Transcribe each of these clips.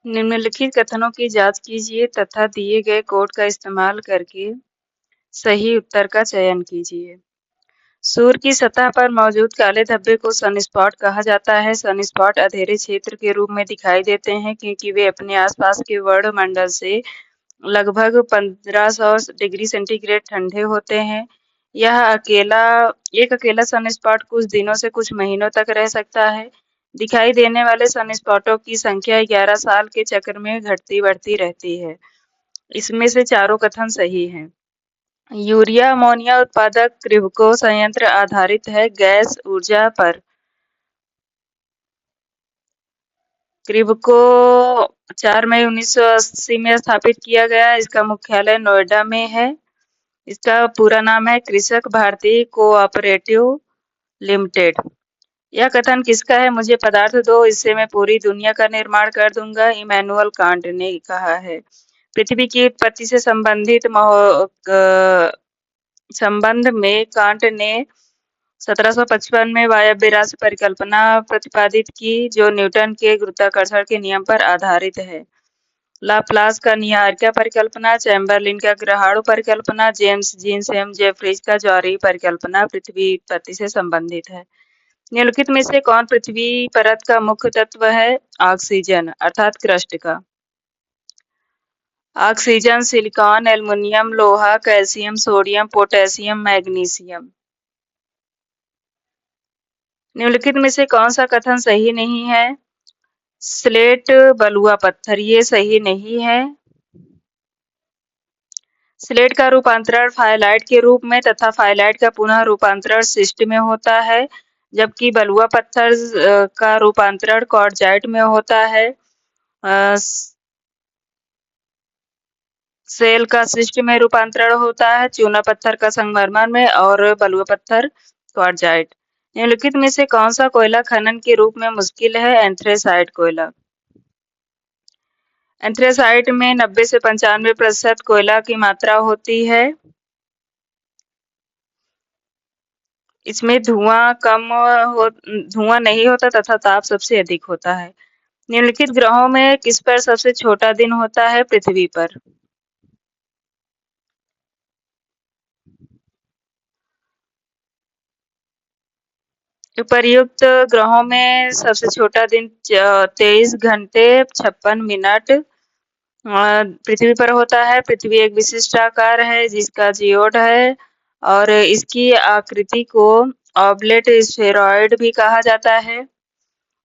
निम्नलिखित कथनों की जांच कीजिए तथा दिए गए कोड का इस्तेमाल करके सही उत्तर का चयन कीजिए। सूर्य की सतह पर मौजूद काले धब्बे को सनस्पॉट कहा जाता है। सनस्पॉट अंधेरे क्षेत्र के रूप में दिखाई देते हैं क्योंकि वे अपने आसपास के वर्णमंडल से लगभग 1500 डिग्री सेंटीग्रेड ठंडे होते हैं। एक अकेला सनस्पॉट कुछ दिनों से कुछ महीनों तक रह सकता है। दिखाई देने वाले सनस्पॉटों की संख्या 11 साल के चक्र में घटती बढ़ती रहती है। इसमें से चारों कथन सही हैं। यूरिया अमोनिया उत्पादक क्रिब्को संयंत्र आधारित है गैस ऊर्जा पर। क्रिब्को 4 मई 1980 में स्थापित किया गया। इसका मुख्यालय नोएडा में है। इसका पूरा नाम है कृषक भारतीय कोऑपरेटिव लिमिटेड। यह कथन किसका है? मुझे पदार्थ दो, इससे मैं पूरी दुनिया का निर्माण कर दूंगा, इमैनुअल कांट ने कहा है। पृथ्वी की उत्पत्ति से संबंध में कांट ने 1755 में वायव्य राशि परिकल्पना प्रतिपादित की, जो न्यूटन के गुरुत्वाकर्षण के नियम पर आधारित है। लाप्लास का निहारिका परिकल्पना, चैम्बरलिन का ग्रहाणु परिकल्पना, जेम्स जीन्स एवं जेफरीज का ज्वारीय परिकल्पना पृथ्वी उत्पत्ति से संबंधित है। निम्नलिखित में से कौन पृथ्वी परत का मुख्य तत्व है? ऑक्सीजन अर्थात क्रस्ट का। ऑक्सीजन, सिलिकॉन, एल्युमिनियम, लोहा, कैल्शियम, सोडियम, पोटेशियम, मैग्नीशियम। निम्नलिखित में से कौन सा कथन सही नहीं है? स्लेट बलुआ पत्थर, ये सही नहीं है। स्लेट का रूपांतरण फाइलाइट के रूप में तथा फाइलाइट का पुनः रूपांतरण सिस्ट में होता है, जबकि बलुआ पत्थर का रूपांतरण क्वार्ट्जाइट में होता है। सेल का सिस्ट में रूपांतरण होता है, चूना पत्थर का संगमरमर में और बलुआ पत्थर क्वार्ट्जाइट। निम्नलिखित में से कौन सा कोयला खनन के रूप में मुश्किल है? एंथ्रेसाइट कोयला। एंथ्रेसाइट में 90 से 95% कोयला की मात्रा होती है। इसमें धुआं नहीं होता तथा ताप सबसे अधिक होता है। निम्नलिखित ग्रहों में किस पर सबसे छोटा दिन होता है? पृथ्वी पर। उपर्युक्त ग्रहों में सबसे छोटा दिन 23 घंटे 56 मिनट पृथ्वी पर होता है। पृथ्वी एक विशिष्ट आकार है जिसका जियोड है और इसकी आकृति को ऑबलेट स्फेरॉइड भी कहा जाता है।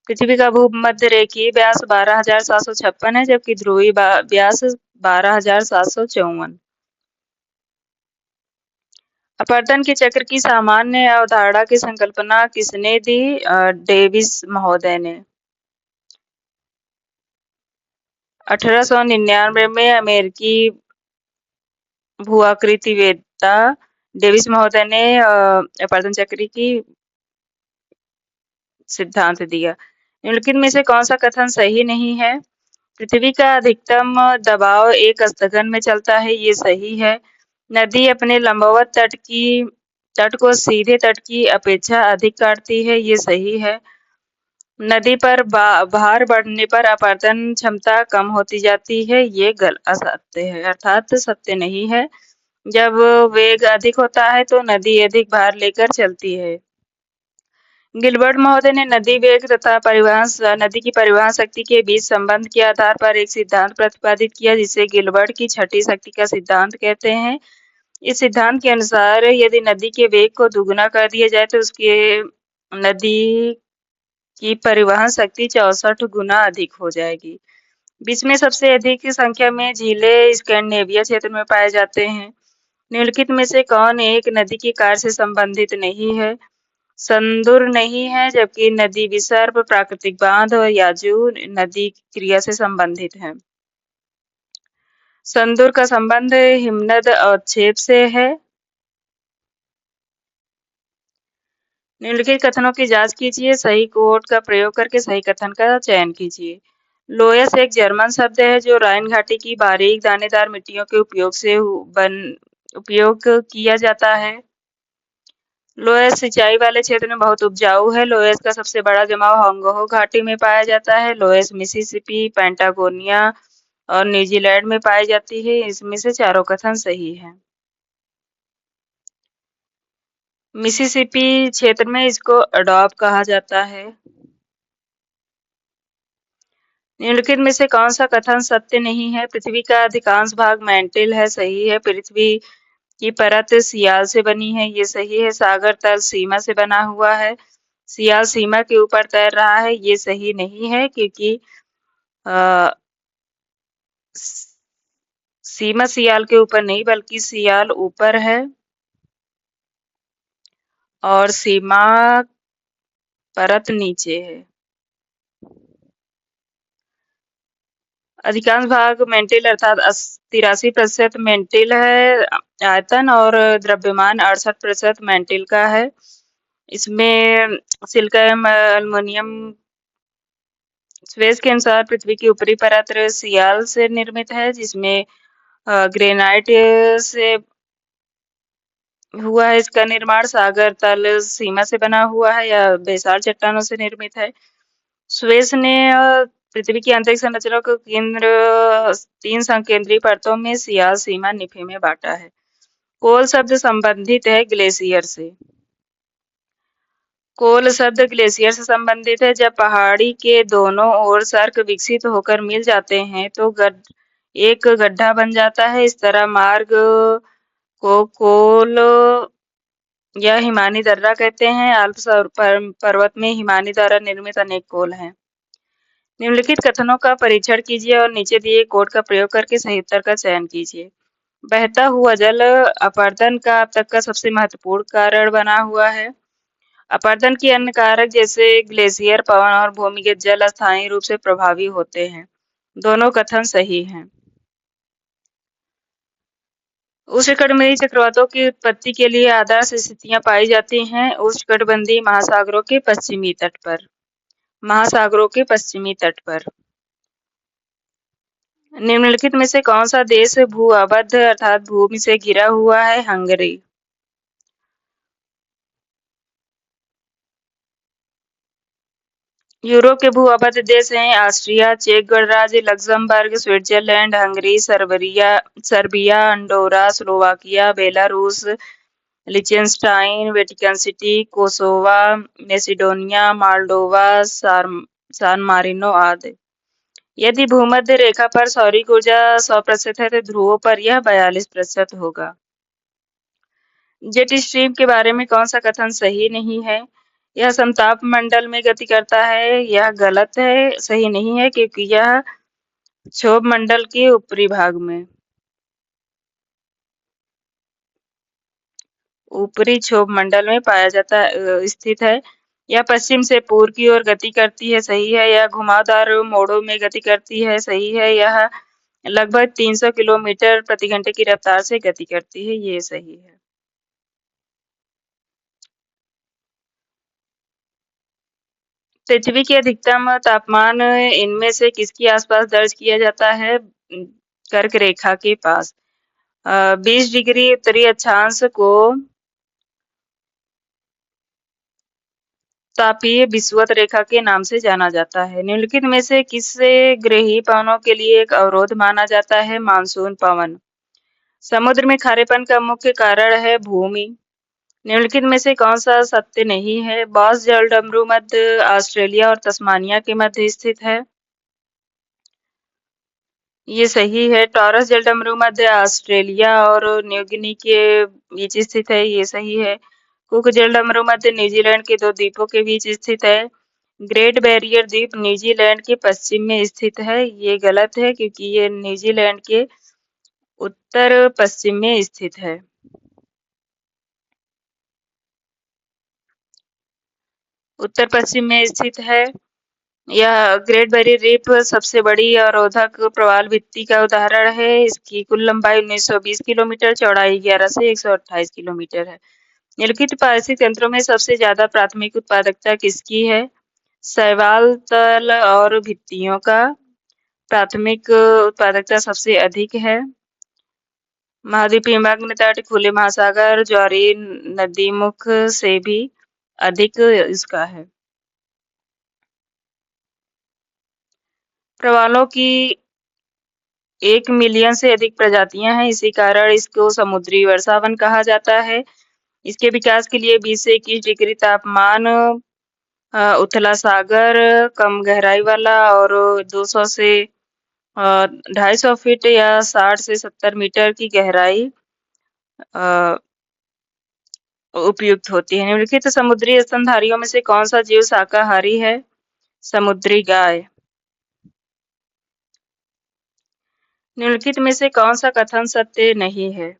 पृथ्वी का भूमध्य रेखीय व्यास 12,756 है, जबकि ध्रुवीय व्यास 12,754। अपवर्तन के चक्र की सामान्य अवधारणा की संकल्पना किसने दी? डेविस महोदय ने। 1899 में अमेरिकी भूआकृतिवेत्ता डेविस महोदय ने अपवर्तन चक्र की सिद्धांत दिया। निम्नलिखित में से कौन सा कथन सही नहीं है? पृथ्वी का अधिकतम दबाव एक स्थगन में चलता है, ये सही है। नदी अपने लंबवत तट को सीधे तट की अपेक्षा अधिक काटती है, ये सही है। नदी पर भार बढ़ने पर अपवर्तन क्षमता कम होती जाती है, ये असत्य है अर्थात सत्य नहीं है। जब वेग अधिक होता है तो नदी अधिक भार लेकर चलती है। गिलबर्ट महोदय ने नदी वेग तथा नदी की परिवहन शक्ति के बीच संबंध के आधार पर एक सिद्धांत प्रतिपादित किया, जिसे गिलबर्ट की छठी शक्ति का सिद्धांत कहते हैं। इस सिद्धांत के अनुसार यदि नदी के वेग को दुगुना कर दिया जाए तो उसके नदी की परिवहन शक्ति 64 गुना अधिक हो जाएगी। विश्व में सबसे अधिक संख्या में झीलें स्कैंडिनेविया क्षेत्र में पाए जाते हैं। निम्नलिखित में से कौन एक नदी के कार्य से संबंधित नहीं है? संदूर नहीं है, जबकि नदी विसर्प, प्राकृतिक बांध और याजू नदी क्रिया से संबंधित है। संदूर का संबंध हिमनद अवक्षेप से है। निम्नलिखित कथनों की जांच कीजिए, सही कोड का प्रयोग करके सही कथन का चयन कीजिए। लोयस एक जर्मन शब्द है जो राइन घाटी की बारीक दानेदार मिट्टियों के उपयोग किया जाता है। लोयस सिंचाई वाले क्षेत्र में बहुत उपजाऊ है। लोयस का सबसे बड़ा जमाव होंगहो घाटी में पाया जाता है। लोयस मिसिसिपी, पैंटागोनिया और न्यूजीलैंड में पाई जाती है। इसमें से चारों कथन सही है। मिसिसिपी क्षेत्र में इसको अडोब कहा जाता है। निम्नलिखित में से कौन सा कथन सत्य नहीं है? पृथ्वी का अधिकांश भाग मैंटल है, सही है। पृथ्वी की परत सियाल से बनी है, ये सही है। सागर तल सीमा से बना हुआ है, सियाल सीमा के ऊपर तैर रहा है, ये सही नहीं है क्योंकि अ, सीमा सियाल के ऊपर नहीं बल्कि सियाल ऊपर है और सीमा परत नीचे है। अधिकांश भाग मेंटिल अर्थात 83% मेंटिल है आयतन और द्रव्यमान 68% मेंटिल का है। इसमें सिलिकॉन एल्युमिनियम स्वेस के अनुसार पृथ्वी की ऊपरी परत सियाल से निर्मित है, जिसमें ग्रेनाइट से हुआ है इसका निर्माण। सागर तल सीमा से बना हुआ है या बेसार चट्टानों से निर्मित है। स्वेस ने पृथ्वी की आंतरिक संरचना को केंद्र 3 संकेंद्रीय परतों में सियाल सीमा निफे में बांटा है। कोल शब्द संबंधित है ग्लेशियर से। कोल शब्द ग्लेशियर से संबंधित है। जब पहाड़ी के दोनों ओर सर्क विकसित होकर मिल जाते हैं तो एक गड्ढा बन जाता है। इस तरह मार्ग को कोल या हिमानी दर्रा कहते हैं। आल्प्स पर्वत में हिमानी द्वारा निर्मित अनेक कोल हैं। निम्नलिखित कथनों का परीक्षण कीजिए और नीचे दिए कोड का प्रयोग करके सही उत्तर का चयन कीजिए। बहता हुआ जल अपरदन का अब तक का सबसे महत्वपूर्ण कारण बना हुआ है। अपरदन के अन्य कारक जैसे ग्लेशियर, पवन और भूमिगत जल अस्थायी रूप से प्रभावी होते हैं। दोनों कथन सही हैं। उष्णकटिबंधीय चक्रवातों की उत्पत्ति के लिए आदर्श स्थितियां पाई जाती हैं उष्णकटिबंधीय महासागरों के पश्चिमी तट पर। निम्नलिखित में से कौन सा देश भू-अवध अर्थात भूमि से घिरा हुआ है? हंगरी। यूरोप के भू-अवध देश हैं ऑस्ट्रिया, चेक गणराज्य, Luxembourg, Switzerland, Hungary, Serbia, Andorra, Slovakia, Belarus, लिechtenstein, Vatican City, Kosovo, Macedonia, Moldova, San Marino आदि। यदि भूमध्य रेखा पर सौरिक ऊर्जा 100% है तो ध्रुवों पर यह 42% होगा। जेट स्ट्रीम के बारे में कौन सा कथन सही नहीं है? यह समताप मंडल में गति करता है, यह गलत है, सही नहीं है क्योंकि यह क्षोभ मंडल के ऊपरी भाग में ऊपरी क्षोभ मंडल में पाया जाता स्थित है। यह पश्चिम से पूर्व की ओर गति करती है, सही है। यह घुमावदार मोड़ों में गति करती है, सही है। यह लगभग 300 किलोमीटर प्रति घंटे की रफ्तार से गति करती है, ये सही है। पृथ्वी के अधिकतम तापमान इनमें से किसके आसपास दर्ज किया जाता है? कर्क रेखा के पास। 20 डिग्री उत्तरी अक्षांश को तापीय विषुवत रेखा के नाम से जाना जाता है। निम्नलिखित में से किसे ग्रही पवनों के लिए एक अवरोध माना जाता है? मानसून पवन। समुद्र में खारेपन का मुख्य कारण है भूमि। निम्नलिखित में से कौन सा सत्य नहीं है? बॉस जलडमरू मध्य ऑस्ट्रेलिया और तस्मानिया के मध्य स्थित है, ये सही है। टॉरस जलडमरू मध्य ऑस्ट्रेलिया और न्यूगिनी के बीच स्थित है, ये सही है। कुक जलडमरू मध्य न्यूजीलैंड के 2 द्वीपों के बीच स्थित है। ग्रेट बैरियर द्वीप न्यूजीलैंड के पश्चिम में स्थित है, ये गलत है क्योंकि ये न्यूजीलैंड के उत्तर पश्चिम में स्थित है। उत्तर पश्चिम में स्थित है। यह ग्रेट बैरियर रीफ सबसे बड़ी अवरोधक प्रवाल भित्ति का उदाहरण है। इसकी कुल लंबाई 1920 किलोमीटर, चौड़ाई 11 से 128 किलोमीटर है। निम्नलिखित पारिस्थितिक तंत्रों में सबसे ज्यादा प्राथमिक उत्पादकता किसकी है? शैवाल, तल और भित्तियों का प्राथमिक उत्पादकता सबसे अधिक है। महाद्वीपीय मग्न तट, खुले महासागर, ज्वारी नदीमुख से भी अधिक इसका है। प्रवालों की 1 मिलियन से अधिक प्रजातियां हैं, इसी कारण इसको समुद्री वर्षावन कहा जाता है। इसके विकास के लिए 20 से 21 डिग्री तापमान, उथला सागर, कम गहराई वाला और 200 से 250 फीट या 60 से 70 मीटर की गहराई उपयुक्त होती है। निम्नलिखित समुद्री स्तनधारियों में से कौन सा जीव शाकाहारी है? समुद्री गाय। निम्नलिखित में से कौन सा कथन सत्य नहीं है?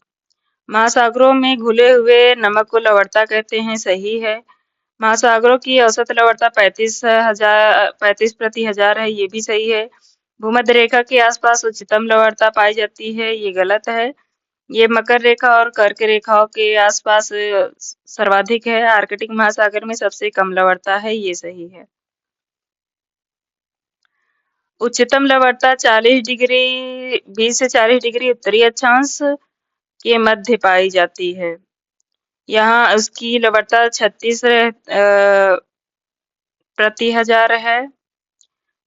महासागरों में घुले हुए नमक को लवणता कहते हैं, सही है। महासागरों की औसत लवणता 35 प्रति हजार है, ये भी सही है। भूमध्य रेखा के आसपास उच्चतम लवणता पाई जाती है, ये गलत है। ये मकर रेखा और कर्क रेखाओं के आसपास सर्वाधिक है। आर्कटिक महासागर में सबसे कम लवणता है, ये सही है। उच्चतम लवणता 20 से 40 डिग्री उत्तरी अक्षांश के मध्य पाई जाती है। यहाँ उसकी लवणता 36 प्रति हजार है।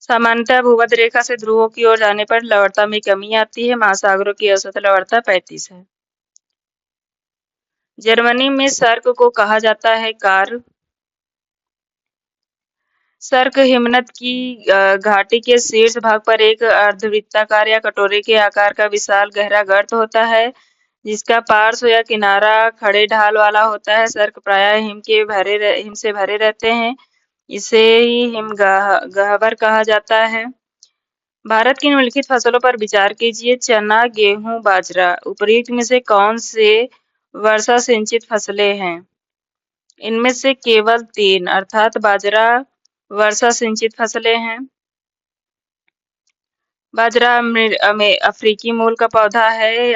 सामान्यतः भूमध्य रेखा से ध्रुवों की ओर जाने पर लवणता में कमी आती है। महासागरों की औसत लवणता 35 है। जर्मनी में सर्क को कहा जाता है कार। सर्क हिमनद की घाटी के शीर्ष भाग पर एक अर्धवृत्ताकार या कटोरे के आकार का विशाल गहरा गर्त होता है, जिसका पार्श्व या किनारा खड़े ढाल वाला होता है। सर्क प्रायः हिम से भरे रहते हैं, इसे ही हिमगह्वर कहा जाता है। भारत की निम्नलिखित फसलों पर विचार कीजिए: चना, गेहूं, बाजरा। उपर्युक्त में से कौन से वर्षा सिंचित फसलें हैं? इनमें से केवल 3 अर्थात बाजरा वर्षा सिंचित फसलें हैं। बाजरा अफ्रीकी मूल का पौधा है।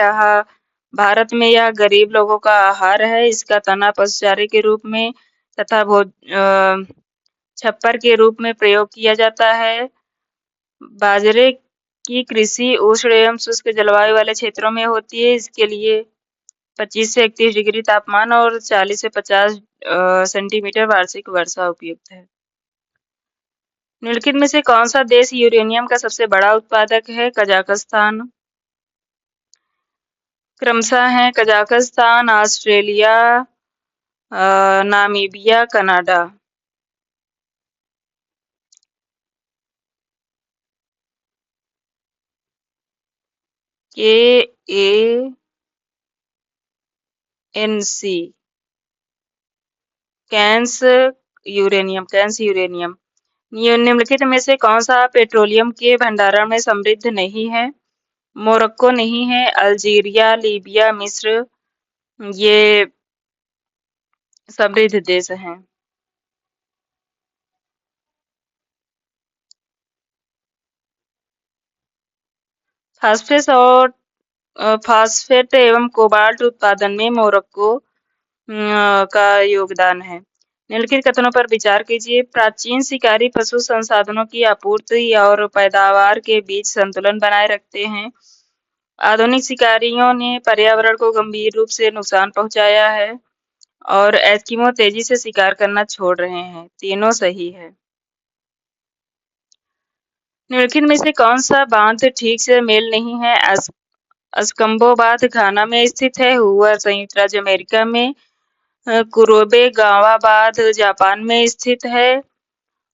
भारत में यह गरीब लोगों का आहार है। इसका तना पशुचारे के रूप में तथा छप्पर के रूप में प्रयोग किया जाता है। बाजरे की कृषि उष्ण एवं शुष्क जलवायु वाले क्षेत्रों में होती है। इसके लिए 25 से 31 डिग्री तापमान और 40 से 50 सेंटीमीटर वार्षिक वर्षा उपयुक्त है। निम्नलिखित में से कौन सा देश यूरेनियम का सबसे बड़ा उत्पादक है? कजाकिस्तान। क्रमशः हैं Kazakhstan, Australia, Namibia, Canada. KANC कैंस यूरेनियम। निम्नलिखित में से कौन सा पेट्रोलियम के भंडारण में समृद्ध नहीं है? मोरक्को नहीं है, अल्जीरिया, लीबिया, मिस्र ये समृद्ध देश हैं। फास्फेट एवं कोबाल्ट उत्पादन में मोरक्को का योगदान है। निम्नलिखित कथनों पर विचार कीजिए: प्राचीन शिकारी पशु संसाधनों की आपूर्ति और पैदावार के बीच संतुलन बनाए रखते हैं। आधुनिक शिकारियों ने पर्यावरण को गंभीर रूप से नुकसान पहुंचाया है और एस्किमो तेजी से शिकार करना छोड़ रहे हैं। तीनों सही है। निम्नलिखित में से कौन सा बांध ठीक से मेल नहीं है? अस्कम्बो बांध घाना में स्थित है। हूवर संयुक्त राज्य अमेरिका में। कुरोबे गावा बांध जापान में स्थित है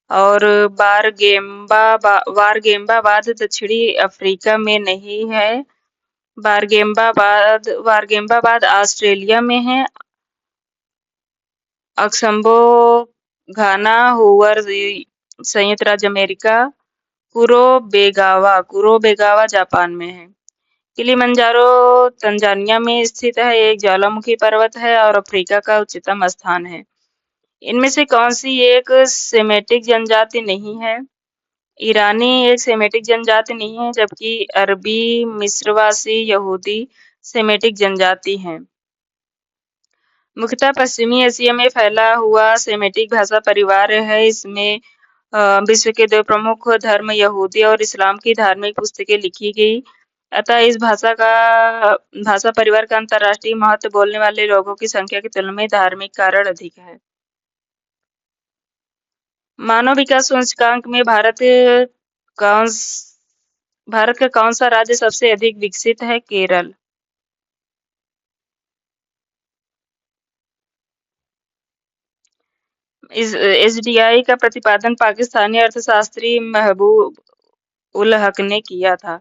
और वारगेम्बा बांध दक्षिणी अफ्रीका में नहीं है। वारगेम्बा बांध ऑस्ट्रेलिया में है। अस्कम्बो घाना हूवर संयुक्त राज्य अमेरिका। कुरोबेगावा जापान में है। किलिमंजारो तंजानिया में स्थित है, एक ज्वालामुखी पर्वत है और अफ्रीका का उच्चतम स्थान है। इनमें से कौन सी एक सेमेटिक जनजाति नहीं है? ईरानी एक सेमेटिक जनजाति नहीं है, जबकि अरबी, मिस्रवासी, यहूदी सेमेटिक जनजाति हैं। मुख्यतः पश्चिमी एशिया में फैला हुआ सेमेटिक भाषा परिवार है। इसमें विश्व के 2 प्रमुख धर्म यहूदी और इस्लाम की धार्मिक पुस्तकें लिखी गई। अतः इस भाषा परिवार का अंतर्राष्ट्रीय महत्व बोलने वाले लोगों की संख्या की तुलना में धार्मिक कारण अधिक है। मानव विकास सूचकांक में कौन भारत का कौन सा राज्य सबसे अधिक विकसित है? केरल। इस एसडीआई का प्रतिपादन पाकिस्तानी अर्थशास्त्री महबूब उल हक ने किया था।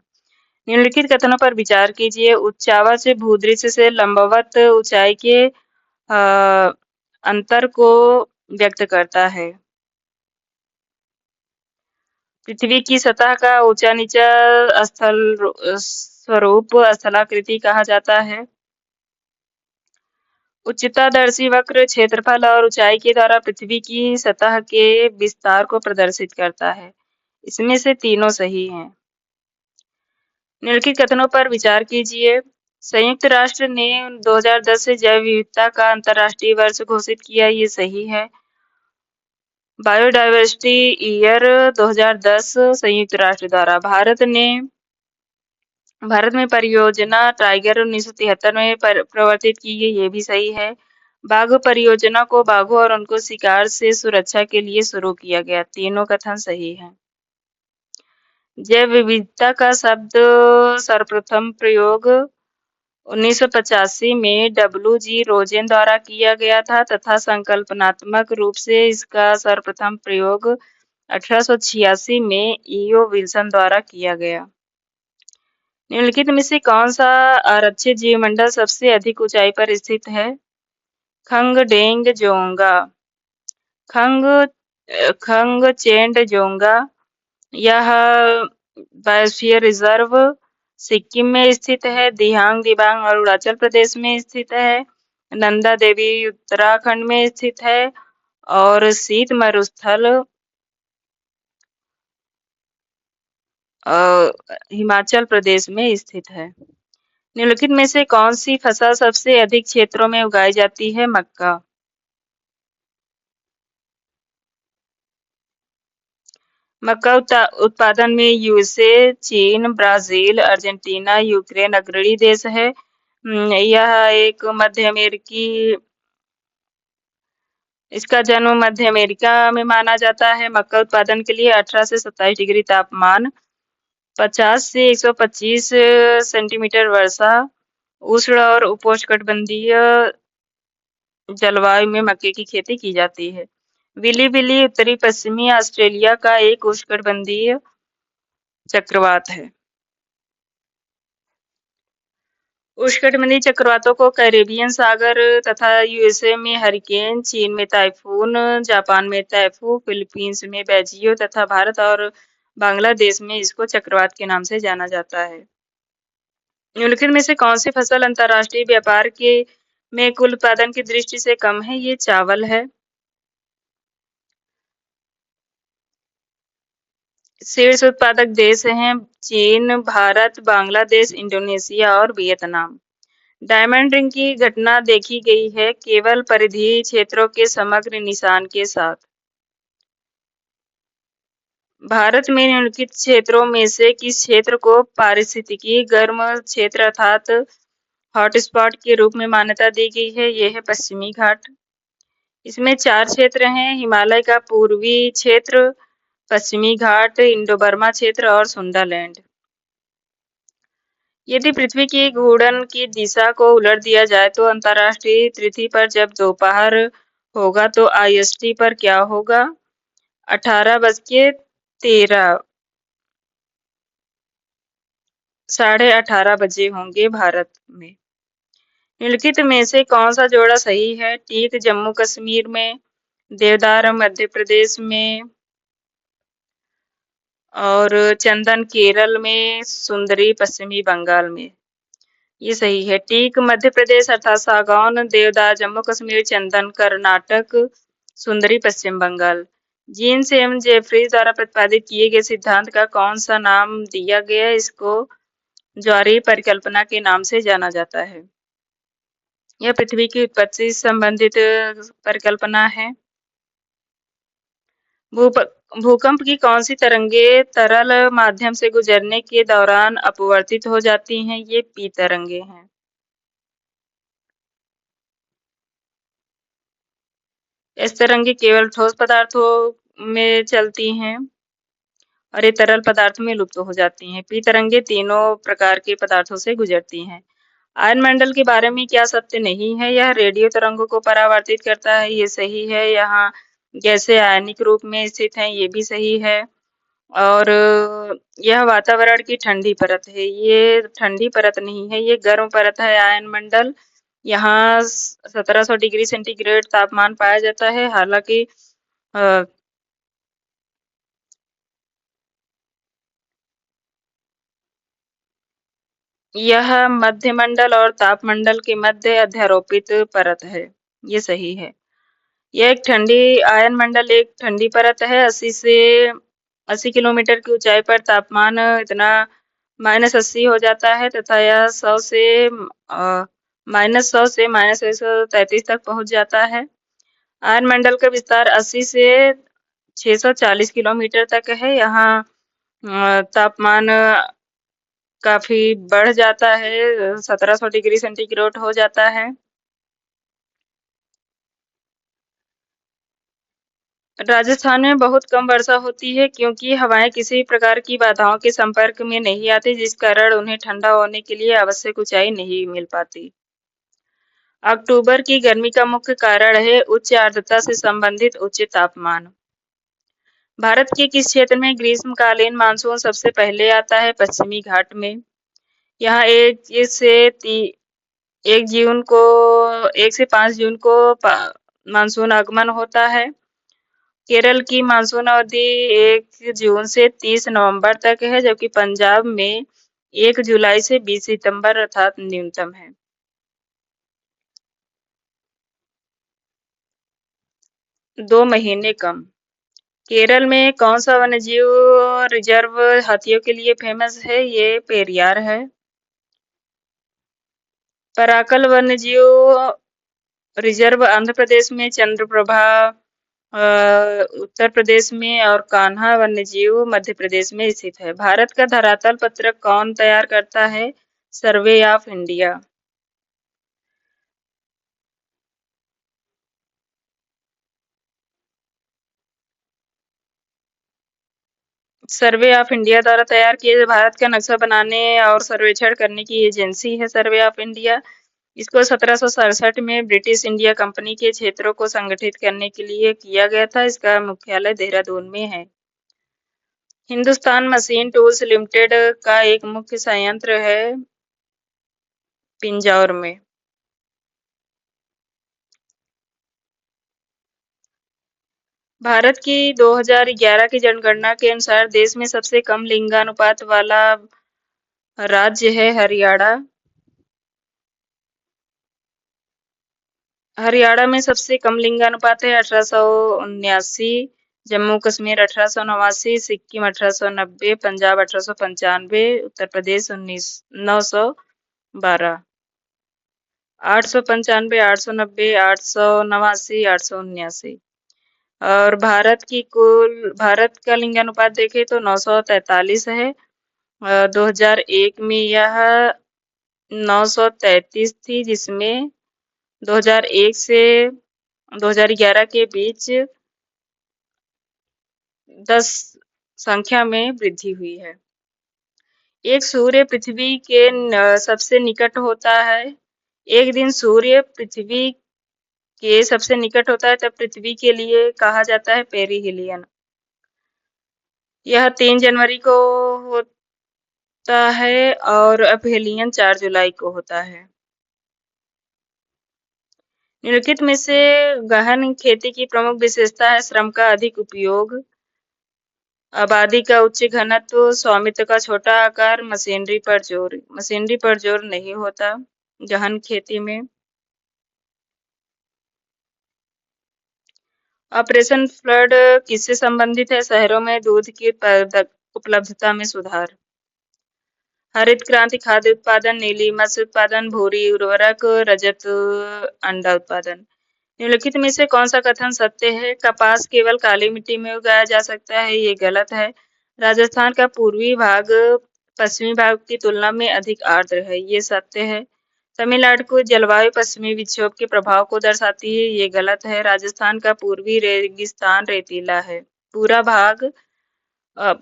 निम्नलिखित कथनों पर विचार कीजिए। उच्चावच भूदृश्य से लंबवत ऊंचाई के अंतर को व्यक्त करता है। पृथ्वी की सतह का ऊंचा नीचा स्वरूप स्थलाकृति कहा जाता है। उच्चतादर्शी वक्र क्षेत्रफल और ऊंचाई के द्वारा पृथ्वी की सतह के विस्तार को प्रदर्शित करता है। इसमें से तीनों सही हैं। निम्नलिखित कथनों पर विचार कीजिए। संयुक्त राष्ट्र ने 2010 से जैव विविधता का अंतर्राष्ट्रीय वर्ष घोषित किया, ये सही है। बायोडायवर्सिटी ईयर 2010 संयुक्त राष्ट्र द्वारा भारत में परियोजना टाइगर 1973 में प्रवर्तित की गई, ये भी सही है। बाघ परियोजना को बाघों और उनको शिकार से सुरक्षा के लिए शुरू किया गया, तीनों कथन सही हैं। जैव विविधता का शब्द सर्वप्रथम प्रयोग 1985 में डब्ल्यू.जी. रोजेन द्वारा किया गया था तथा संकल्पनात्मक रूप से इसका सर्वप्रथम प्रयोग 1886 में ई.ओ. विल्सन द्वारा किया गया। निम्नलिखित में से कौन सा आरक्षित जीवमंडल सबसे अधिक ऊंचाई पर स्थित है? खंगडेंगजोंगा। खंगचेंडजोंगा यह बायोस्फीयर रिजर्व सिक्किम में स्थित है। दिहांग दिबांग अरुणाचल प्रदेश में स्थित है। नंदा देवी उत्तराखंड में स्थित है और शीत मरुस्थल हिमाचल प्रदेश में स्थित है। निम्नलिखित में से कौन सी फसल सबसे अधिक क्षेत्रों में उगाई जाती है? मक्का। मक्का उत्पादन में यूएसए, चीन, ब्राजील, अर्जेंटीना, यूक्रेन अग्रणी देश है। यह एक मध्य अमेरिकी इसका जन्म मध्य अमेरिका में माना जाता है। मक्का उत्पादन के लिए 18 से 27 डिग्री तापमान, 50 से 125 सेंटीमीटर वर्षा, उष्ण और उपोष्णकटिबंधीय जलवायु में मक्के की खेती की जाती है। विली उत्तरी पश्चिमी ऑस्ट्रेलिया का एक उष्णकटिबंधीय चक्रवात है। उष्णकटिबंधीय चक्रवातों को कैरेबियन सागर तथा यूएसए में हरिकेन, चीन में टाइफून, जापान में तैफू, फिलीपींस में बैजियो तथा भारत और बांग्लादेश में इसको चक्रवात के नाम से जाना जाता है। निम्नलिखित में से कौन सी फसल अंतर्राष्ट्रीय व्यापार के में कुल उत्पादन की दृष्टि से कम है? ये चावल है। शीर्ष उत्पादक देश हैं चीन, भारत, बांग्लादेश, इंडोनेशिया और वियतनाम। डायमंड रिंग की घटना देखी गई है केवल परिधीय क्षेत्रों के समग्र निशान के साथ। भारत में निम्नलिखित क्षेत्रों में से किस क्षेत्र को पारिस्थितिकी गर्म क्षेत्र अर्थात हॉटस्पॉट के रूप में मान्यता दी गई है? यह है पश्चिमी घाट। इसमें 4 क्षेत्र हैं: हिमालय का पूर्वी क्षेत्र, पश्चिमी घाट, इंडो बर्मा क्षेत्र और सुंदरलैंड। यदि पृथ्वी की घूर्णन की दिशा को उलट दिया जाए तो अंतर्राष्ट्रीय तिथि पर जब दोपहर होगा तो आईएसटी पर क्या होगा? 18:13 18:30 बजे होंगे भारत में। निम्नलिखित में से कौन सा जोड़ा सही है? टीक जम्मू कश्मीर में, देवदार मध्य प्रदेश में और चंदन केरल में, सुंदरी पश्चिमी बंगाल में। ये सही है। टीक मध्य प्रदेश अर्थात सागौन, देवदार जम्मू कश्मीर, चंदन कर्नाटक, सुंदरी पश्चिम बंगाल। जीन्स एवं जेफरीज द्वारा प्रतिपादित किए गए सिद्धांत का कौन सा नाम दिया गया? इसको ज्वारीय परिकल्पना के नाम से जाना जाता है। यह पृथ्वी की उत्पत्ति से संबंधित परिकल्पना है। भूकंप की कौन सी तरंगें तरल माध्यम से गुजरने के दौरान अपवर्तित हो जाती हैं? ये पी तरंगे हैं। एस तरंगे केवल ठोस पदार्थों में चलती हैं और ये तरल पदार्थ में लुप्त हो जाती हैं। पी तरंगे तीनों प्रकार के पदार्थों से गुजरती हैं। आयन मंडल के बारे में क्या सत्य नहीं है? यह रेडियो तरंगों को परावर्तित करता है, ये सही है। यहाँ गैसें आयनिक रूप में स्थित हैं, ये भी सही है। और यह वातावरण की ठंडी परत है, ये ठंडी परत नहीं है, ये गर्म परत है आयन मंडल। यहाँ 1700 डिग्री सेंटीग्रेड तापमान पाया जाता है। हालांकि अ, यह मध्यमंडल और तापमंडल के मध्य अध्यारोपित परत है, ये सही है। यह एक ठंडी आयन मंडल एक ठंडी परत है। 80 किलोमीटर की ऊंचाई पर तापमान इतना -80 हो जाता है तथा यह -100 से -133 तक पहुंच जाता है। आयन मंडल का विस्तार 80 से 640 किलोमीटर तक है। यहाँ तापमान काफी बढ़ जाता है, 1700 डिग्री सेंटीग्रेड हो जाता है। राजस्थान में बहुत कम वर्षा होती है क्योंकि हवाएं किसी प्रकार की बाधाओं के संपर्क में नहीं आती, जिस कारण उन्हें ठंडा होने के लिए आवश्यक ऊंचाई नहीं मिल पाती। अक्टूबर की गर्मी का मुख्य कारण है उच्च आर्द्रता से संबंधित उच्च तापमान। भारत के किस क्षेत्र में ग्रीष्मकालीन मानसून सबसे पहले आता है? पश्चिमी घाट में। यहाँ 1 से 5 जून को मानसून आगमन होता है। केरल की मानसून अवधि 1 जून से 30 नवंबर तक है, जबकि पंजाब में 1 जुलाई से 20 सितंबर अर्थात न्यूनतम है। 2 महीने कम। केरल में कौन सा वन्यजीव रिजर्व हाथियों के लिए फेमस है? ये पेरियार है। पराकल वन्यजीव रिजर्व आंध्र प्रदेश में, चंद्रप्रभा उत्तर प्रदेश में और कान्हा वन्यजीव मध्य प्रदेश में स्थित है। भारत का धरातल पत्रक कौन तैयार करता है? Survey of India. Survey of India द्वारा तैयार किए भारत का नक्शा बनाने और सर्वेक्षण करने की एजेंसी है सर्वे ऑफ इंडिया। इसको 1767 में ब्रिटिश इंडिया कंपनी के क्षेत्रों को संगठित करने के लिए किया गया था। इसका मुख्यालय देहरादून में है। हिंदुस्तान मशीन टूल्स लिमिटेड का एक मुख्य संयंत्र है पिंजौर में। भारत की 2011 की जनगणना के अनुसार देश में सबसे कम लिंगानुपात वाला राज्य है हरियाणा। हरियाणा में सबसे कम लिंगानुपात है 1879, जम्मू कश्मीर 1889, सिक्किम 1890, पंजाब 1895, उत्तर प्रदेश 912। 895, 890, 889, 879। और भारत का लिंगानुपात देखें तो 943 है। 2001 में यह 933 थी, जिसमें 2001 से 2011 के बीच 10 संख्या में वृद्धि हुई है। एक सूर्य पृथ्वी के सबसे निकट होता है। एक दिन सूर्य पृथ्वी के सबसे निकट होता है तब पृथ्वी के लिए कहा जाता है पेरिहिलियन। यह 3 जनवरी को होता है और अपहेलियन 4 जुलाई को होता है। निम्नलिखित में से गहन खेती की प्रमुख विशेषता है श्रम का अधिक उपयोग, आबादी का उच्च घनत्व, स्वामित्व का छोटा आकार, मशीनरी पर जोर। मशीनरी पर जोर नहीं होता गहन खेती में। ऑपरेशन फ्लड किससे संबंधित है? शहरों में दूध की उपलब्धता में सुधार। हरित क्रांति खाद्य उत्पादन, नीली मत्स्य उत्पादन, भूरी उर्वरक, रजत अंडा उत्पादन। निम्नलिखित में से कौन सा कथन सत्य है? कपास केवल काली मिट्टी में उगाया जा सकता है, ये गलत है। राजस्थान का पूर्वी भाग पश्चिमी भाग की तुलना में अधिक आर्द्र है, ये सत्य है। तमिलनाडु को जलवायु पश्चिमी विक्षोभ के प्रभाव को दर्शाती है, ये गलत है। राजस्थान का पूर्वी रेगिस्तान रेतीला है, पूरा भाग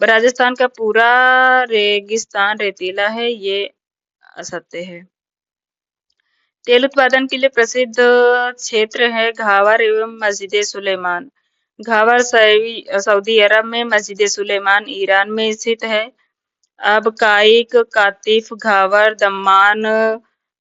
राजस्थान का पूरा रेगिस्तान रेतीला है, ये असत्य है। तेल उत्पादन के लिए प्रसिद्ध क्षेत्र है घावर एवं मस्जिद सुलेमान। घावर सऊदी अरब में, मस्जिद सुलेमान ईरान में स्थित है। अब काइक, कातिफ, घावर, दम्मान,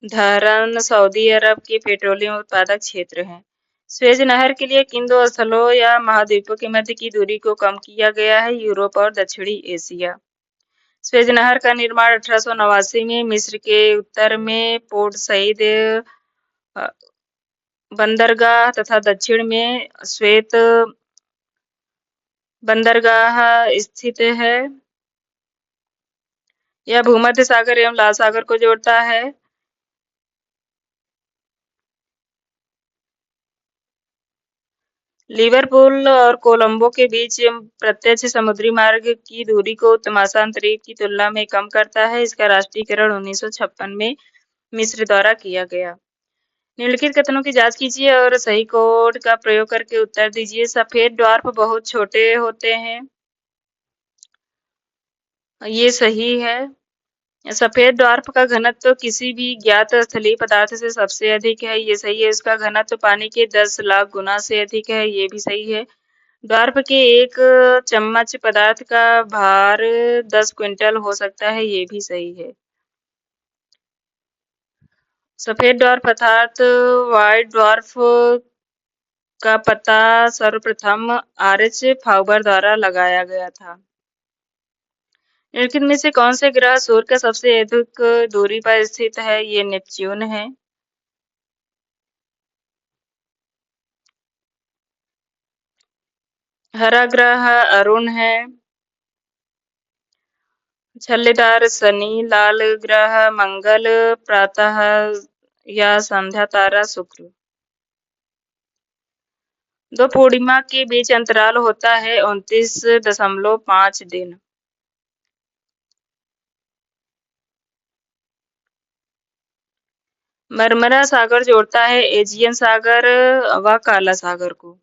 धहरन सऊदी अरब के पेट्रोलियम उत्पादक क्षेत्र हैं। स्वेज नहर के लिए किन दो स्थलों या महाद्वीपों के मध्य की दूरी को कम किया गया है? यूरोप और दक्षिणी एशिया। स्वेज नहर का निर्माण 1889 में मिस्र के उत्तर में पोर्ट सईद बंदरगाह तथा दक्षिण में श्वेत बंदरगाह स्थित है। यह भूमध्य सागर एवं लाल सागर को जोड़ता है। लिवरपूल और कोलंबो के बीच प्रत्यक्ष समुद्री मार्ग की दूरी को उत्तमाशांतरित की तुलना में कम करता है। इसका राष्ट्रीयकरण 1956 में मिस्र द्वारा किया गया। निम्नलिखित कथनों की जांच कीजिए और सही कोड का प्रयोग करके उत्तर दीजिए। सफेद ड्वार्फ बहुत छोटे होते हैं, ये सही है। सफेद ड्वार्फ का घनत्व किसी भी ज्ञात स्थलीय पदार्थ से सबसे अधिक है, ये सही है। इसका घनत्व पानी के 10 लाख गुना से अधिक है, ये भी सही है। ड्वार्फ के एक चम्मच पदार्थ का भार 10 क्विंटल हो सकता है, ये भी सही है। सफेद ड्वार्फ अर्थात व्हाइट ड्वार्फ का पता सर्वप्रथम आर.एच. फाउबर द्वारा लगाया गया था। निम्नलिखित में से कौन से ग्रह सूर्य का सबसे अधिक दूरी पर स्थित है? ये नेपच्यून है। हरा ग्रह अरुण है। छल्लेदार शनि, लाल ग्रह मंगल, प्रातः या संध्या तारा शुक्र। दो पूर्णिमा के बीच अंतराल होता है 29.5 दिन। मरमरा सागर जोड़ता है एजियन सागर व काला सागर को।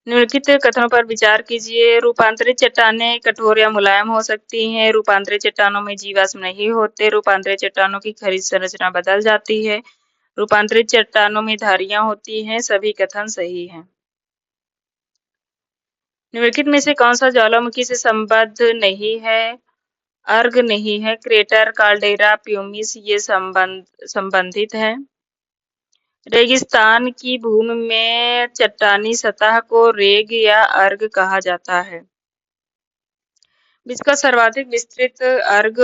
निम्नलिखित कथनों पर विचार कीजिए। रूपांतरित चट्टानें कठोर या मुलायम हो सकती हैं। रूपांतरित चट्टानों में जीवाश्म नहीं होते। रूपांतरित चट्टानों की खनिज संरचना बदल जाती है। रूपांतरित चट्टानों में धारियां होती हैं। सभी कथन सही हैं। निम्नलिखित में से कौन सा ज्वालामुखी से संबद्ध नहीं है? अर्ग नहीं है। क्रेटर, काल्डेरा, प्यूमिस ये संबंधित है। रेगिस्तान की भूमि में चट्टानी सतह को रेग या अर्ग कहा जाता है। विश्व का सर्वाधिक विस्तृत अर्ग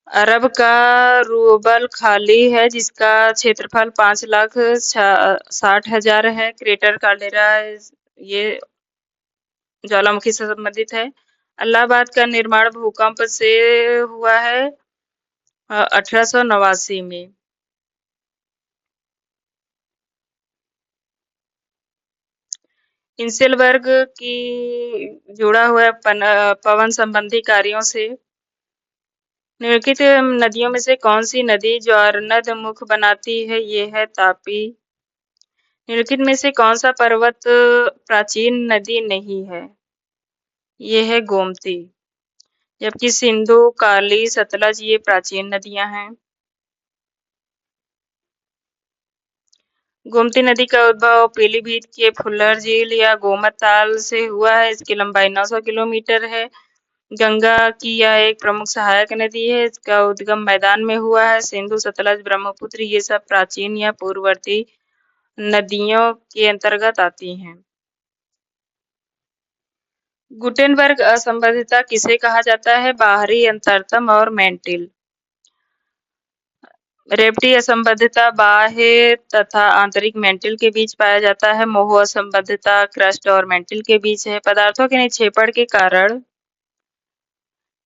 अरब का रूबल खाली है, जिसका क्षेत्रफल 5,60,000 है। क्रेटर काल्डेरा ये ज्वालामुखी से संबंधित है। इलाहाबाद का निर्माण भूकंप से हुआ है 1889 में। इंसेलबर्ग की जुड़ा हुआ पवन संबंधी कार्यों से। निम्नलिखित नदियों में से कौन सी नदी ज्वारनद मुख बनाती है? ये है तापी। निम्नलिखित में से कौन सा पर्वत प्राचीन नदी नहीं है? ये है गोमती। जबकि सिंधु, काली, सतलज ये प्राचीन नदियां हैं। गोमती नदी का उद्भव पीलीभीत के फुल्लर झील या गोमत ताल से हुआ है। इसकी लंबाई 900 किलोमीटर है। गंगा की यह एक प्रमुख सहायक नदी है। इसका उद्गम मैदान में हुआ है। सिंधु, सतलज, ब्रह्मपुत्र ये सब प्राचीन या पूर्ववर्ती नदियों के अंतर्गत आती हैं। गुटेनबर्ग असंबद्धता किसे कहा जाता है? बाहरी, अंतरतम और मैंटिल। रेवटी असंबद्धता बाह्य तथा आंतरिक मैंटिल के बीच पाया जाता है। मोह असंबद्धता क्रस्ट और मैंटिल के बीच है। पदार्थों के निक्षेपण के कारण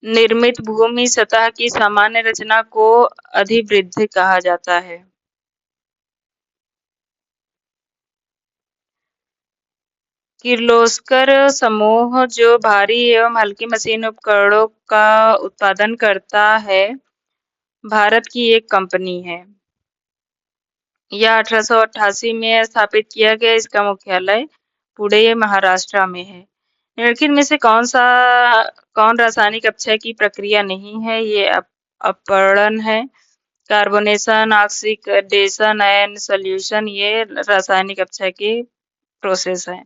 निर्मित भूमि सतह की सामान्य रचना को अधिवृद्ध कहा जाता है। किर्लोस्कर समूह जो भारी एवं हल्की मशीन उपकरणों का उत्पादन करता है, भारत की एक कंपनी है। यह 1888 में स्थापित किया गया। इसका मुख्यालय पुणे महाराष्ट्र में है। निम्नलिखित में से कौन रासायनिक अपक्षय की प्रक्रिया नहीं है? ये अपरणन है। कार्बोनेशन, ऑक्सीडेशन एंड सॉल्यूशन ये रासायनिक अपक्षय की प्रोसेस है।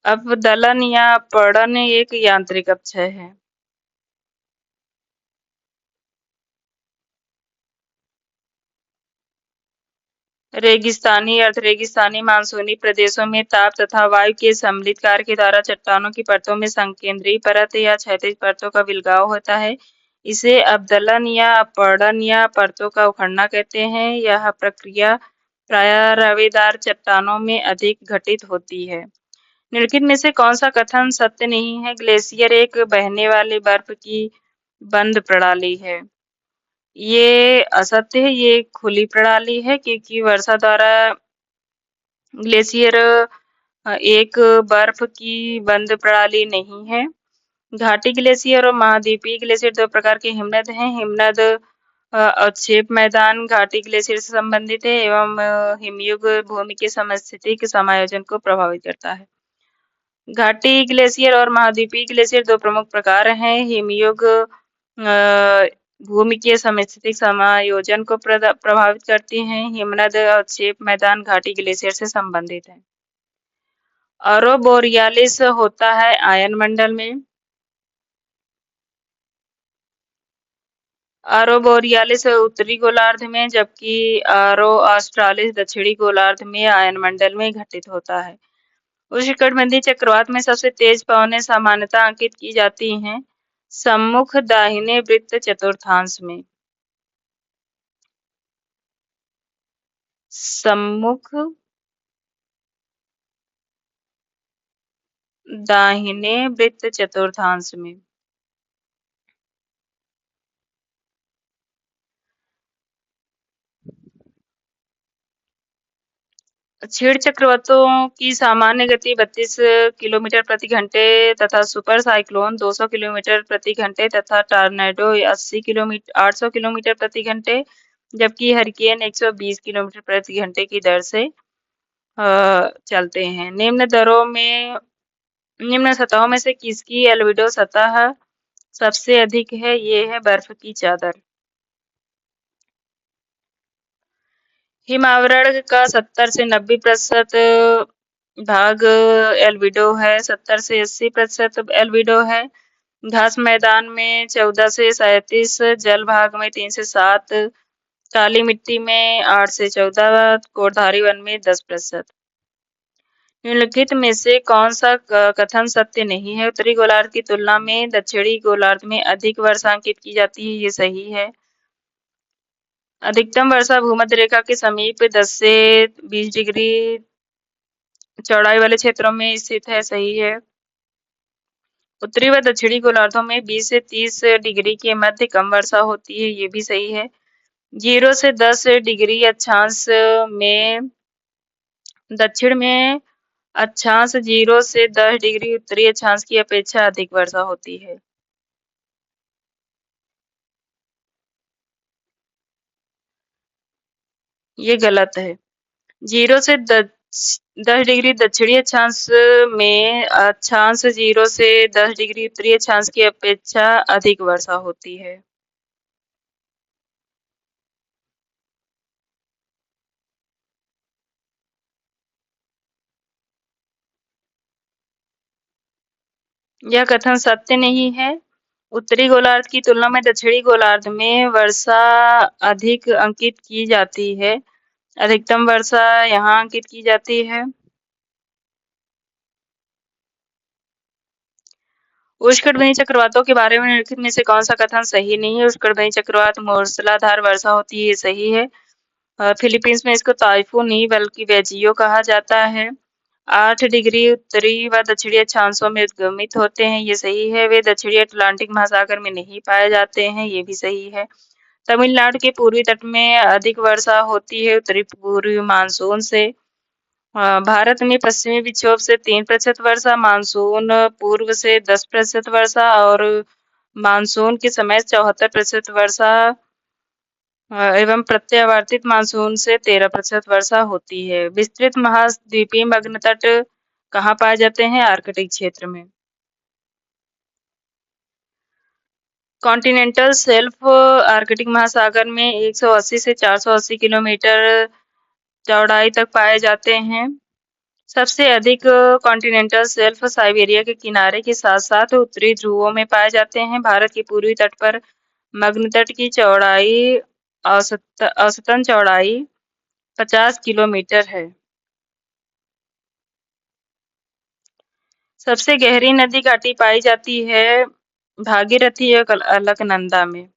अपदलन या अपरण एक यांत्रिक अपक्षय है। रेगिस्तानी अर्ध रेगिस्तानी मानसूनी प्रदेशों में ताप तथा वायु के सम्मिलित कार्य के द्वारा चट्टानों की परतों में संकेंद्रीय परत या क्षैतिज परतों का विलगाव होता है। इसे अपदलन या अपरणन या परतों का उखड़ना कहते हैं। यह प्रक्रिया प्रायः रवेदार चट्टानों में अधिक घटित होती है। निम्नलिखित में से कौन सा कथन सत्य नहीं है? ग्लेशियर एक बहने वाले बर्फ की बंद प्रणाली है। ये असत्य है। ये एक खुली प्रणाली है क्योंकि वर्षा द्वारा ग्लेशियर एक बर्फ की बंद प्रणाली नहीं है। घाटी ग्लेशियर और महाद्वीपीय ग्लेशियर दो प्रकार के हिमनद हैं। हिमनद अवक्षेप मैदान घाटी ग्लेशियर से संबंधित है एवं हिमयुग भूमि के समस्थिति के समायोजन को प्रभावित करता है। घाटी ग्लेशियर और महाद्वीपीय ग्लेशियर दो प्रमुख प्रकार हैं। हिमयुग भूमि के समस्थितिक समायोजन को प्रभावित करती हैं। हिमनद अवक्षेप मैदान घाटी ग्लेशियर से संबंधित है। ऑरो बोरियालिस होता है आयन मंडल में। ऑरो बोरियालिस उत्तरी गोलार्ध में, जबकि ऑरो ऑस्ट्रालिस दक्षिणी गोलार्ध में आयन मंडल में घटित होता है। उष्णकटिबंधीय चक्रवात में सबसे तेज पवनें सामान्यतः अंकित की जाती हैं सम्मुख दाहिने वृत्त चतुर्थांश में। सम्मुख दाहिने वृत्त चतुर्थांश में। क्षीण चक्रवातों की सामान्य गति 32 किलोमीटर प्रति घंटे तथा सुपर साइक्लोन 200 किलोमीटर प्रति घंटे तथा टॉर्नेडो 800 किलोमीटर प्रति घंटे, जबकि हरिकेन 120 किलोमीटर प्रति घंटे की दर से चलते हैं। निम्न सतहों में से किसकी एल्बिडो सतह सबसे अधिक है? ये है बर्फ की चादर। हिम आवरण का 70 से 90% भाग एल्बिडो है। 70 से 80% एल्बिडो है। घास मैदान में 14 से 37, जल भाग में 3 से 7, काली मिट्टी में 8 से 14, कोरधारी वन में 10%। निम्नलिखित में से कौन सा कथन सत्य नहीं है? उत्तरी गोलार्ध की तुलना में दक्षिणी गोलार्ध में अधिक वर्षा अंकित की जाती है। ये सही है। अधिकतम वर्षा भूमध्य रेखा के समीप 10 से 20 डिग्री चौड़ाई वाले क्षेत्रों में स्थित है। सही है। उत्तरी व दक्षिणी गोलार्धों में 20 से 30 डिग्री के मध्य कम वर्षा होती है। ये भी सही है। 0 से 10 डिग्री अक्षांश में दक्षिण में अक्षांश 0 से 10 डिग्री उत्तरी अक्षांश की अपेक्षा अधिक वर्षा होती है। ये गलत है। 0 से 10 डिग्री दक्षिणी अक्षांश में अक्षांश 0 से 10 डिग्री उत्तरी अक्षांश की अपेक्षा अधिक वर्षा होती है। यह कथन सत्य नहीं है। उत्तरी गोलार्ध की तुलना में दक्षिणी गोलार्ध में वर्षा अधिक अंकित की जाती है। अधिकतम वर्षा यहाँ अंकित की जाती है। उष्णकटिबंधीय चक्रवातों के बारे में निम्नलिखित में से कौन सा कथन सही नहीं है? उष्णकटिबंधीय चक्रवात मूसलाधार वर्षा होती है। ये सही है। फिलीपींस में इसको ताइफून नहीं बल्कि वेजियो कहा जाता है। 8 डिग्री उत्तरी व दक्षिणी अक्षांशों में उद्गमित होते हैं। ये सही है। वे दक्षिणी अटलांटिक महासागर में नहीं पाए जाते हैं। ये भी सही है। तमिलनाडु के पूर्वी तट में अधिक वर्षा होती है उत्तरी पूर्वी मानसून से। भारत में पश्चिमी विक्षोभ से 3% वर्षा, मानसून पूर्व से 10% वर्षा और मानसून के समय 74% वर्षा एवं प्रत्यावर्तित मानसून से 13% वर्षा होती है। विस्तृत महाद्वीपीय मग्न तट कहाँ पाए जाते हैं? आर्कटिक क्षेत्र में। कॉन्टिनेंटल शेल्फ आर्कटिक महासागर में 180 से 480 किलोमीटर चौड़ाई तक पाए जाते हैं। सबसे अधिक कॉन्टिनेंटल शेल्फ साइबेरिया के किनारे के साथ साथ उत्तरी ध्रुवों में पाए जाते हैं। भारत के पूर्वी तट पर मग्न तट की चौड़ाई औसतन चौड़ाई 50 किलोमीटर है। सबसे गहरी नदी घाटी पाई जाती है भागीरथी और अलकनंदा में।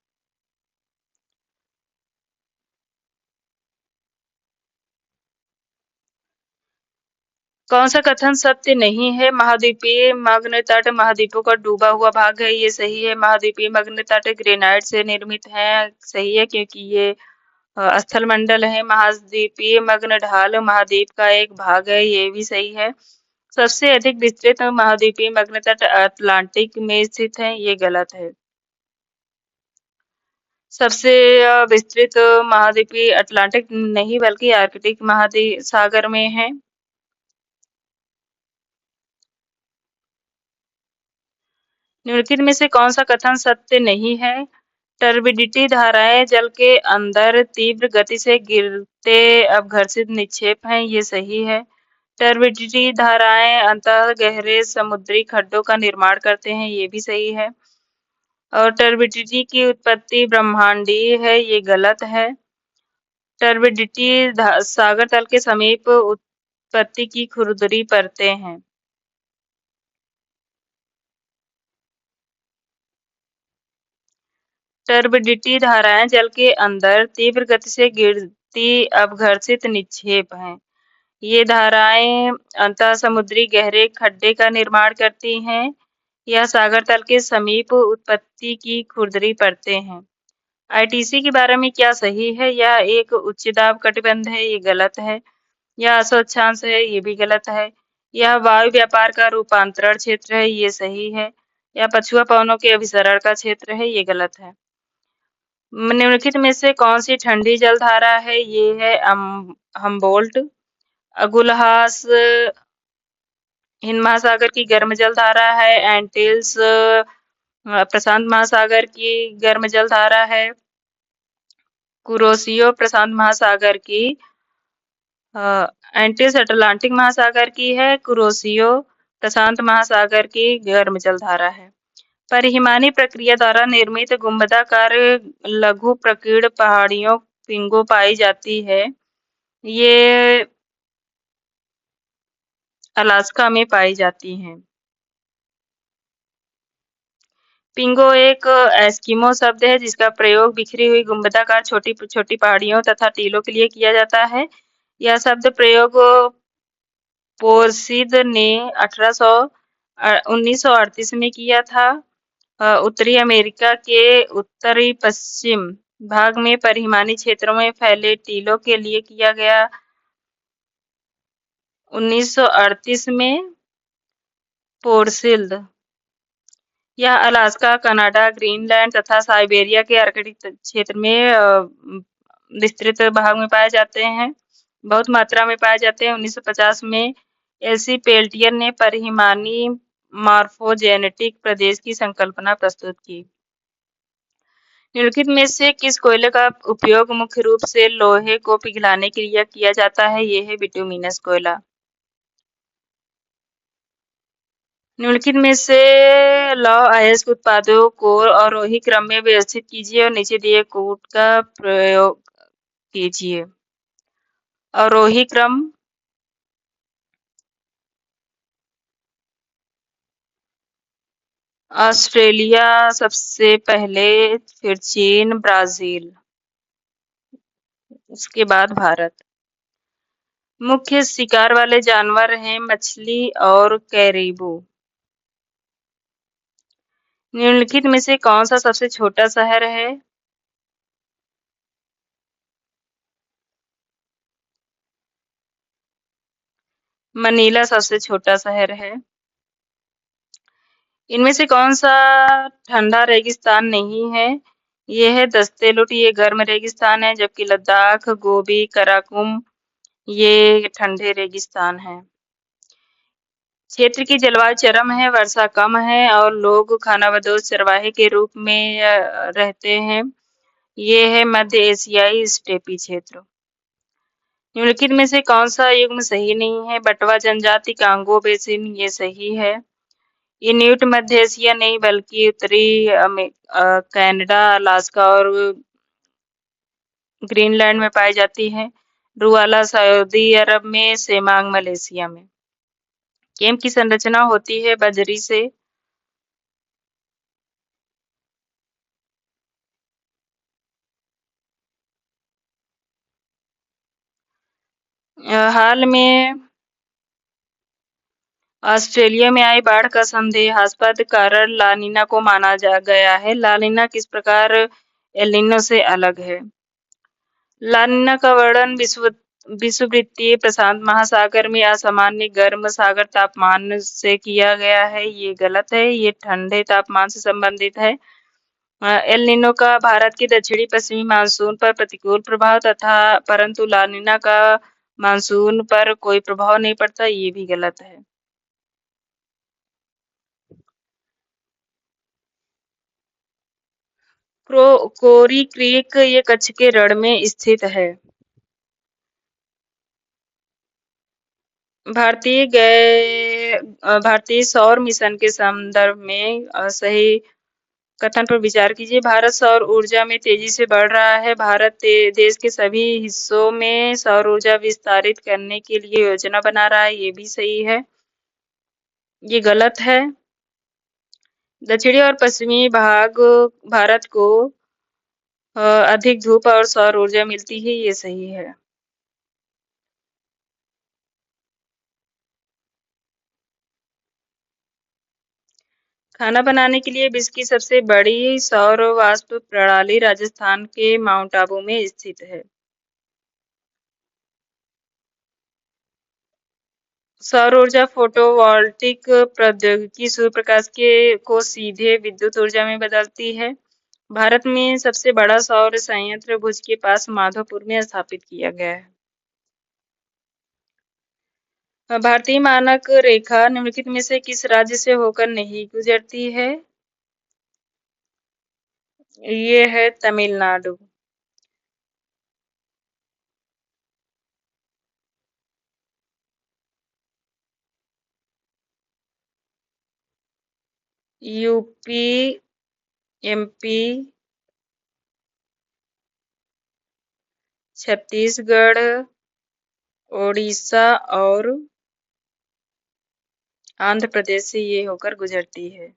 कौन सा कथन सत्य नहीं है? महाद्वीपीय मग्न तट महाद्वीपों का डूबा हुआ भाग है, ये सही है। महाद्वीपीय मग्न तट ग्रेनाइट से निर्मित है, सही है, क्योंकि ये स्थल मंडल है। महाद्वीपीय मग्न ढाल महाद्वीप का एक भाग है, ये भी सही है। सबसे अधिक विस्तृत महाद्वीपीय मग्न तट अटलांटिक में स्थित है, ये गलत है। सबसे विस्तृत महाद्वीपीय अटलांटिक नहीं बल्कि आर्कटिक महासागर में है। निम्नलिखित में से कौन सा कथन सत्य नहीं है? टर्बिडिटी धाराएं जल के अंदर तीव्र गति से गिरते अपघर्षित निक्षेप हैं, ये सही है। टर्बिडिटी धाराएं अंततः गहरे समुद्री खड्डों का निर्माण करते हैं, ये भी सही है। और टर्बिडिटी की उत्पत्ति ब्रह्मांडीय है, ये गलत है। टर्बिडिटी सागर तल के समीप उत्पत्ति की खुरदरी परतें हैं। टर्बिडिटी धाराएं जल के अंदर तीव्र गति से गिरती अपघर्षित निक्षेप हैं। ये धाराएं अंतः समुद्री गहरे खड्डे का निर्माण करती हैं। यह सागर तल के समीप उत्पत्ति की खुरदरी परतें हैं। आईटीसी के बारे में क्या सही है? यह एक उच्च दाब कटिबंध है, ये गलत है। यह अस्वच्छांश है, ये भी गलत है। यह वायु व्यापार का रूपांतरण क्षेत्र है, ये सही है। यह पछुआ पवनों के अभिसरण का क्षेत्र है, ये गलत है। निम्नलिखित में से कौन सी ठंडी जलधारा है? ये है हम्बोल्ट। अगुलहास हिंद महासागर की गर्म जलधारा है। एंटिल्स प्रशांत महासागर की गर्म जलधारा है। कुरोशियो प्रशांत महासागर की एंटिल्स अटलांटिक महासागर की है। कुरोशियो प्रशांत महासागर की गर्म जलधारा है। परिहिमानी प्रक्रिया द्वारा निर्मित गुंबदाकार लघु प्रकीर्ण पहाड़ियों पिंगो पाई जाती है, ये अलास्का में पाई जाती हैं। पिंगो एक एस्किमो शब्द है जिसका प्रयोग बिखरी हुई गुंबदाकार छोटी छोटी पहाड़ियों तथा टीलों के लिए किया जाता है। यह शब्द प्रयोग पोर्सिद ने 1938 में किया था। उत्तरी अमेरिका के उत्तरी पश्चिम भाग में परिहिमानी क्षेत्रों में फैले टीलों के लिए किया गया 1938 में पोर्सिल्ड। यह अलास्का, कनाडा, ग्रीनलैंड तथा साइबेरिया के आर्कटिक क्षेत्र में विस्तृत भाग में पाए जाते हैं, बहुत मात्रा में पाए जाते हैं। 1950 में एलसी पेल्टियर ने परिहिमानी मॉर्फोजेनेटिक प्रदेश की संकल्पना प्रस्तुत की। निम्नलिखित में से किस कोयले का उपयोग मुख्य रूप से लोहे को पिघलाने के लिए किया जाता है? ये है बिटुमिनस कोयला। निम्नलिखित में से लौह अयस्क उत्पादों को अवरोही क्रम में व्यवस्थित कीजिए और नीचे दिए कोड का प्रयोग कीजिए। अवरोही क्रम ऑस्ट्रेलिया सबसे पहले, फिर चीन, ब्राजील, उसके बाद भारत। मुख्य शिकार वाले जानवर हैं मछली और कैरिबू। निम्नलिखित में से कौन सा सबसे छोटा शहर है? मनीला सबसे छोटा शहर है। इनमें से कौन सा ठंडा रेगिस्तान नहीं है? ये है दस्तेलुट, ये गर्म रेगिस्तान है, जबकि लद्दाख, गोबी, कराकुम ये ठंडे रेगिस्तान हैं। क्षेत्र की जलवायु चरम है, वर्षा कम है और लोग खानाबदोश चरवाहे के रूप में रहते हैं। ये है मध्य एशियाई स्टेपी क्षेत्र। निम्नलिखित में से कौन सा युग्म सही नहीं है? बटवा जनजाति, कांगो बेसिन, ये सही है। इन्यूट मध्य एशिया नहीं बल्कि उत्तरी कनाडा, अलास्का और ग्रीनलैंड में पाई जाती है। रुआला सऊदी अरब में, सेमांग मलेशिया में। केम की संरचना होती है बजरी से। हाल में ऑस्ट्रेलिया में आई बाढ़ का संदेहास्पद कारण लानिना को माना जा गया है। लानिना किस प्रकार एलिनो से अलग है? लानिना का वर्णन विषुववृत्तीय प्रशांत महासागर में असामान्य गर्म सागर तापमान से किया गया है। ये गलत है, ये ठंडे तापमान से संबंधित है। एल नीनो का भारत के दक्षिणी पश्चिमी मानसून पर प्रतिकूल प्रभाव तथा परंतु लानिना का मानसून पर कोई प्रभाव नहीं पड़ता, ये भी गलत है। कोरी क्रीक ये कच्छ के रण में स्थित है। भारतीय सौर मिशन के संदर्भ में सही कथन पर विचार कीजिए। भारत सौर ऊर्जा में तेजी से बढ़ रहा है। भारत देश के सभी हिस्सों में सौर ऊर्जा विस्तारित करने के लिए योजना बना रहा है, ये भी सही है। ये गलत है। दक्षिणी और पश्चिमी भाग भारत को अधिक धूप और सौर ऊर्जा मिलती है, ये सही है। खाना बनाने के लिए विश्व की सबसे बड़ी सौर वाष्प प्रणाली राजस्थान के माउंट आबू में स्थित है। सौर ऊर्जा फोटोवोल्टिक प्रौद्योगिकी सूर्य प्रकाश को सीधे विद्युत ऊर्जा में बदलती है। भारत में सबसे बड़ा सौर संयंत्र भुज के पास माधोपुर में स्थापित किया गया है। भारतीय मानक रेखा निम्नलिखित में से किस राज्य से होकर नहीं गुजरती है? ये है तमिलनाडु। यूपी, एमपी, छत्तीसगढ़, ओडिशा और आंध्र प्रदेश से ये होकर गुजरती है।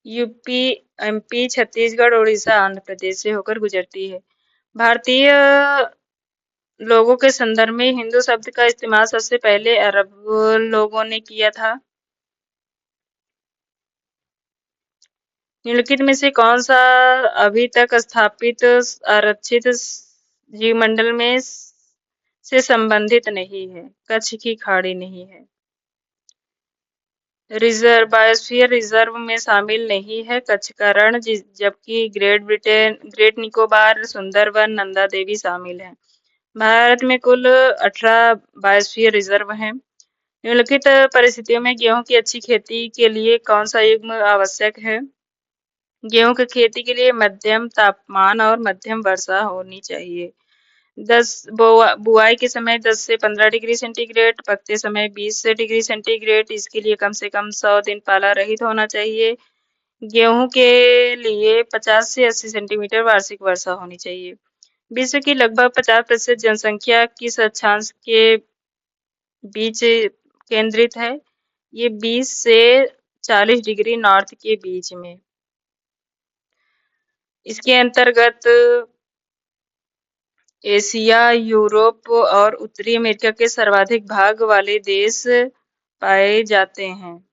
यूपी, एमपी, छत्तीसगढ़, उड़ीसा, आंध्र प्रदेश से होकर गुजरती है। भारतीय लोगों के संदर्भ में हिंदू शब्द का इस्तेमाल सबसे पहले अरब लोगों ने किया था। निम्नलिखित में से कौन सा अभी तक स्थापित आरक्षित जीवमंडल में से संबंधित नहीं है? कच्छ की खाड़ी नहीं है। बायोस्फीयर रिजर्व में शामिल नहीं है कच्छ का रण, जबकि ग्रेट निकोबार, सुंदरवन, नंदा देवी शामिल है। भारत में कुल 18 बायोस्फीयर रिजर्व हैं। निम्नलिखित परिस्थितियों में गेहूं की अच्छी खेती के लिए कौन सा युग्म आवश्यक है? गेहूं की खेती के लिए मध्यम तापमान और मध्यम वर्षा होनी चाहिए। 10 बुआई के समय 10 से 15 डिग्री सेंटीग्रेड, पकते समय 20 से डिग्री सेंटीग्रेड। इसके लिए कम से कम 100 दिन पाला रहित होना चाहिए। गेहूं के लिए 50 से 80 सेंटीमीटर वार्षिक वर्षा होनी चाहिए। विश्व की लगभग 50% जनसंख्या किस अक्षांश के बीच केंद्रित है? ये 20 से 40 डिग्री नॉर्थ के बीच में। इसके अंतर्गत एशिया, यूरोप और उत्तरी अमेरिका के सर्वाधिक भाग वाले देश पाए जाते हैं।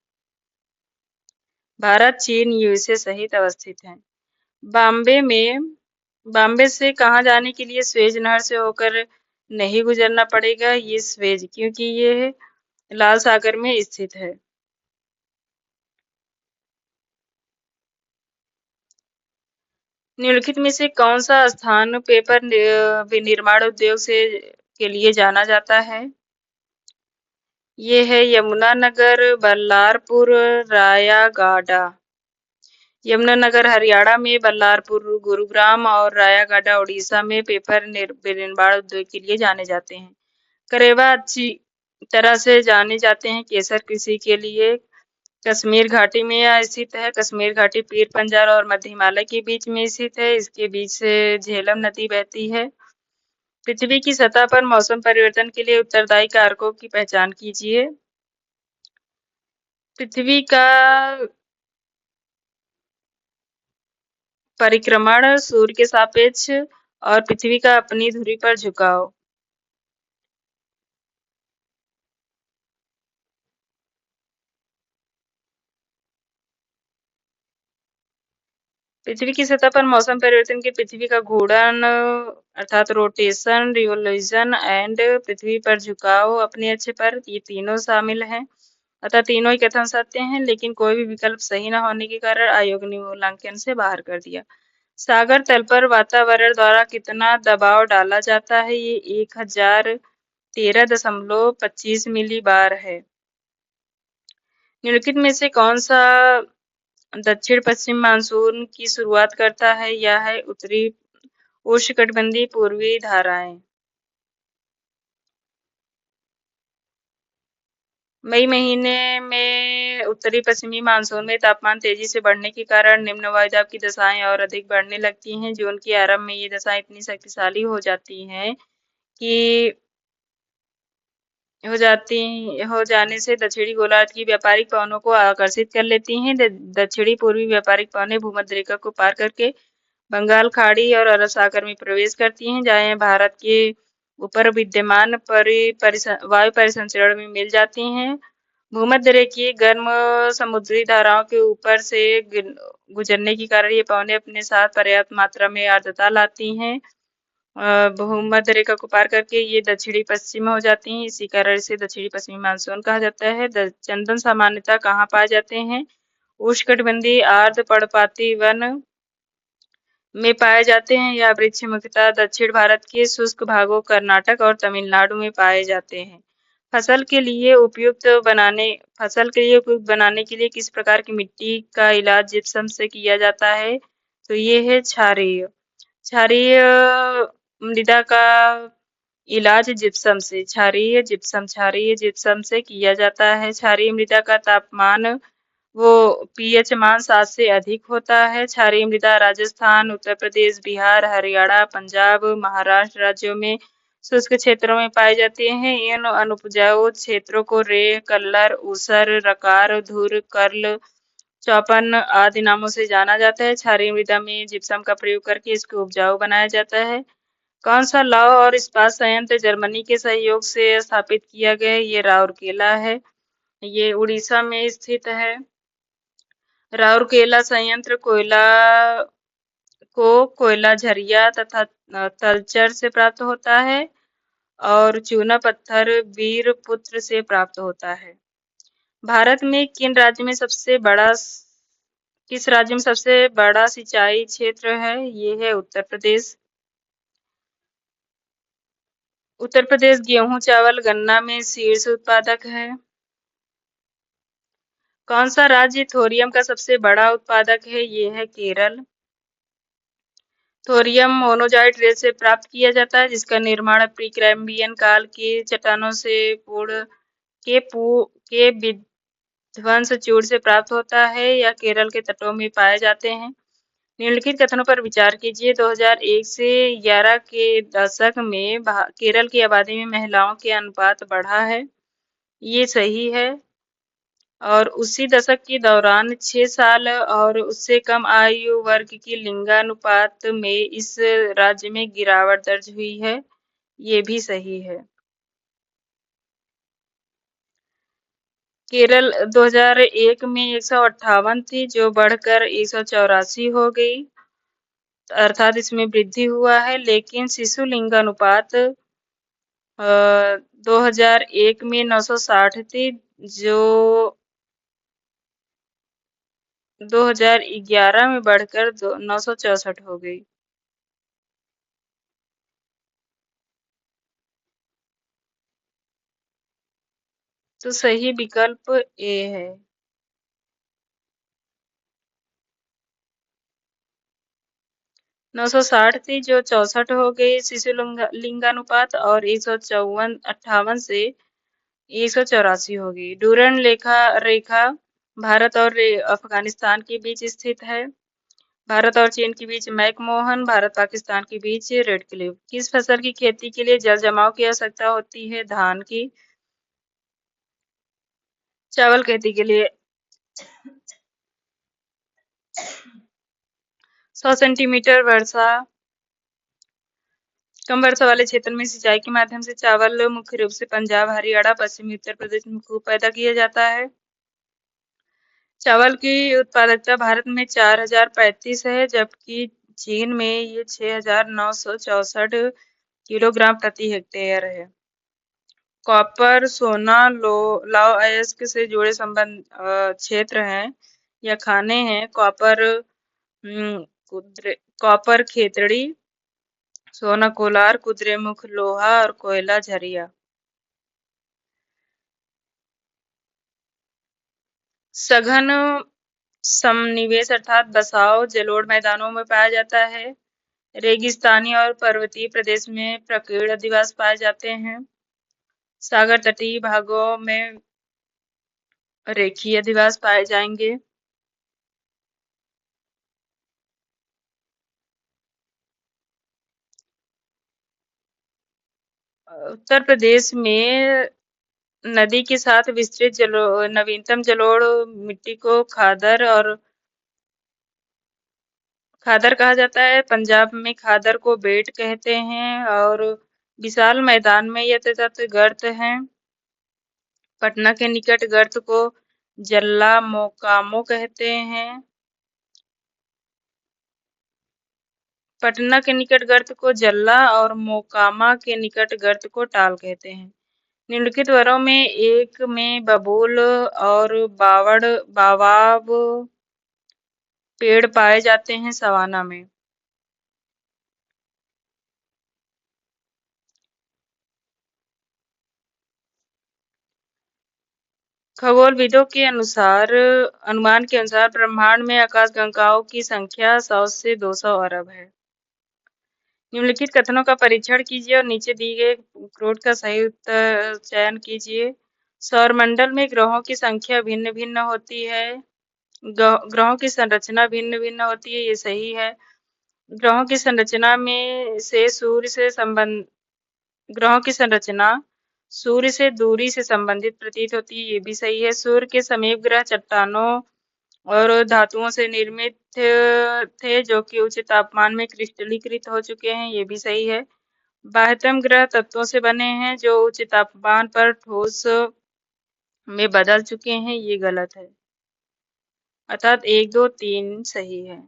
भारत, चीन, यूएसए सहित अवस्थित हैं। बॉम्बे से कहाँ जाने के लिए स्वेज नहर से होकर नहीं गुजरना पड़ेगा? ये स्वेज, क्योंकि ये लाल सागर में स्थित है। निम्नलिखित में से कौन सा स्थान पेपर विनिर्माण उद्योग से के लिए जाना जाता है? ये है यमुनानगर, बल्लारपुर, रायागाडा। यमुनानगर हरियाणा में, बल्लारपुर गुरुग्राम और रायागढ़ उड़ीसा में पेपर विनिर्माण उद्योग के लिए जाने जाते हैं। करेवा अच्छी तरह से जाने जाते हैं केसर कृषि के लिए। कश्मीर घाटी में यह स्थित है। कश्मीर घाटी पीर पंजाल और मध्य हिमालय के बीच में स्थित है। इसके बीच से झेलम नदी बहती है। पृथ्वी की सतह पर मौसम परिवर्तन के लिए उत्तरदायी कारकों की पहचान कीजिए। पृथ्वी का परिक्रमण, सूर्य के सापेक्ष और पृथ्वी का अपनी धुरी पर झुकाव। पृथ्वी की सतह पर मौसम परिवर्तन के पृथ्वी का घूर्णन अर्थात रोटेशन, रिवोल्यूशन एंड पृथ्वी पर झुकाव अपने अक्ष पर, ये तीनों शामिल हैं। अतः तीनों ही कथन सत्य हैं, लेकिन कोई भी विकल्प सही न होने के कारण आयोग ने मूल्यांकन से बाहर कर दिया। सागर तल पर वातावरण द्वारा कितना दबाव डाला जाता है? ये 1013.25 मिली बार है। निम्नलिखित में से कौन सा दक्षिण पश्चिम मानसून की शुरुआत करता है? यह है उत्तरी उष्णकटिबंधीय पूर्वी धाराएं। मई महीने में उत्तरी पश्चिमी मानसून में तापमान तेजी से बढ़ने के कारण निम्न वायुदाब की दशाएं और अधिक बढ़ने लगती हैं। जून के आरंभ में ये दशाएं इतनी शक्तिशाली हो जाती हैं कि हो जाने से दक्षिणी गोलार्ध की व्यापारिक पवनों को आकर्षित कर लेती हैं। दक्षिणी पूर्वी व्यापारिक पवनें भूमध्य रेखा को पार करके बंगाल खाड़ी और अरब सागर में प्रवेश करती हैं, जहां भारत के ऊपर विद्यमान वायु परिसंचरण में मिल जाती हैं। भूमध्य रेखीय गर्म समुद्री धाराओं के ऊपर से गुजरने के कारण ये पवनें अपने साथ पर्याप्त मात्रा में आर्द्रता लाती हैं। भूमध्य रेखा को पार करके ये दक्षिणी पश्चिम हो जाती हैं। इसी कारण इसे दक्षिणी पश्चिमी मानसून कहा जाता है। चंदन सामान्यतः कहाँ पाए जाते हैं? उष्णकटिबंधीय आर्द्र पर्णपाती वन में पाए जाते हैं। यह वृक्ष मुख्यतः दक्षिण भारत के शुष्क भागों, कर्नाटक और तमिलनाडु में पाए जाते हैं। फसल के लिए उपयुक्त बनाने के लिए किस प्रकार की मिट्टी का इलाज जिप्सम से किया जाता है? तो ये है क्षारीय। क्षारीय मृदा का इलाज जिप्सम से, क्षारीय जिप्सम से किया जाता है। क्षारीय मृदा का तापमान वो पीएच मान 7 से अधिक होता है। क्षारीय मृदा राजस्थान, उत्तर प्रदेश, बिहार, हरियाणा, पंजाब, महाराष्ट्र राज्यों में शुष्क क्षेत्रों में पाए जाते हैं। इन अनुपजाऊ क्षेत्रों को रे, कल्लर, ऊसर, रकार, धुर, कर्ल, चौपन आदि नामों से जाना जाता है। क्षारीय मृदा में जिप्सम का प्रयोग करके इसको उपजाऊ बनाया जाता है। कौन सा लौह और इस्पात संयंत्र जर्मनी के सहयोग से स्थापित किया गया है? ये राउरकेला है। ये उड़ीसा में स्थित है। राउरकेला संयंत्र कोयला झरिया तथा तलचर से प्राप्त होता है और चूना पत्थर वीरपुत्र से प्राप्त होता है। भारत में किस राज्य में सबसे बड़ा सिंचाई क्षेत्र है? ये है उत्तर प्रदेश। उत्तर प्रदेश गेहूं, चावल, गन्ना में शीर्ष उत्पादक है। कौन सा राज्य थोरियम का सबसे बड़ा उत्पादक है? ये है केरल। थोरियम मोनोजाइट रेत से प्राप्त किया जाता है, जिसका निर्माण प्री कैम्ब्रियन काल की चट्टानों से के विध्वंस चूर्ण से प्राप्त होता है या केरल के तटों में पाए जाते हैं। निम्नलिखित कथनों पर विचार कीजिए। 2001 से 11 के दशक में केरल की आबादी में महिलाओं के अनुपात बढ़ा है। ये सही है। और उसी दशक के दौरान 6 साल और उससे कम आयु वर्ग की लिंगानुपात में इस राज्य में गिरावट दर्ज हुई है। ये भी सही है। केरल 2001 में 158 थी, जो बढ़कर 184 हो गई। अर्थात इसमें वृद्धि हुआ है, लेकिन शिशु लिंगानुपात 2001 में 960 थी, जो 2011 में बढ़कर 964 हो गई। तो सही विकल्प ए है। 960 थी, जो 64 हो गई शिशु लिंगानुपात, और 158 से 184 हो गई। डूरन रेखा भारत और अफगानिस्तान के बीच स्थित है। भारत और चीन के बीच मैकमोहन, भारत पाकिस्तान के बीच रेड क्लिफ। किस फसल की खेती के लिए जल जमाव की आवश्यकता होती है? धान की। चावल खेती के लिए 100 सेंटीमीटर वर्षा। कम वर्षा वाले क्षेत्र में सिंचाई के माध्यम से चावल मुख्य रूप से पंजाब, हरियाणा, पश्चिमी उत्तर प्रदेश में खूब पैदा किया जाता है। चावल की उत्पादकता भारत में 4035 है, जबकि चीन में ये 6964 किलोग्राम प्रति हेक्टेयर है। कॉपर, सोना, लौह अयस्क से जुड़े संबंध क्षेत्र हैं या खाने हैं। कॉपर खेतड़ी, सोना कोलार, कुद्रेमुख लोहा और कोयला झरिया। सघन समनिवेश अर्थात बसाव जलोढ़ मैदानों में पाया जाता है। रेगिस्तानी और पर्वतीय प्रदेश में प्रकीर्ण अधिवास पाए जाते हैं। सागर तटीय भागों में रेखीय अधिवास पाए जाएंगे। उत्तर प्रदेश में नदी के साथ विस्तृत नवीनतम जलोढ़ मिट्टी को खादर कहा जाता है। पंजाब में खादर को बेट कहते हैं, और विशाल मैदान में यथातथ गर्त हैं। पटना के निकट गर्त को जल्ला मोकामो कहते हैं। पटना के निकट गर्त को जल्ला और मोकामा के निकट गर्त को टाल कहते हैं। निम्नलिखित वनों में एक में बबूल और बावाब पेड़ पाए जाते हैं। सवाना में खगोलविदों के अनुमान के अनुसार ब्रह्मांड में आकाशगंगाओं की संख्या 100 से 200 अरब है। निम्नलिखित कथनों का परीक्षण कीजिए और नीचे दिए गए कोड का सही उत्तर चयन कीजिए। सौरमंडल में ग्रहों की संख्या भिन्न भिन्न होती है। ग्रहों की संरचना भिन्न भिन्न होती है, ये सही है। ग्रहों की संरचना में से ग्रहों की संरचना सूर्य से दूरी से संबंधित प्रतीत होती है, ये भी सही है। सूर्य के समीप ग्रह चट्टानों और धातुओं से निर्मित थे, जो कि उच्च तापमान में क्रिस्टलीकृत हो चुके हैं, ये भी सही है। बाह्यतम ग्रह तत्वों से बने हैं, जो उच्च तापमान पर ठोस में बदल चुके हैं, ये गलत है। अर्थात 1, 2, 3 सही है।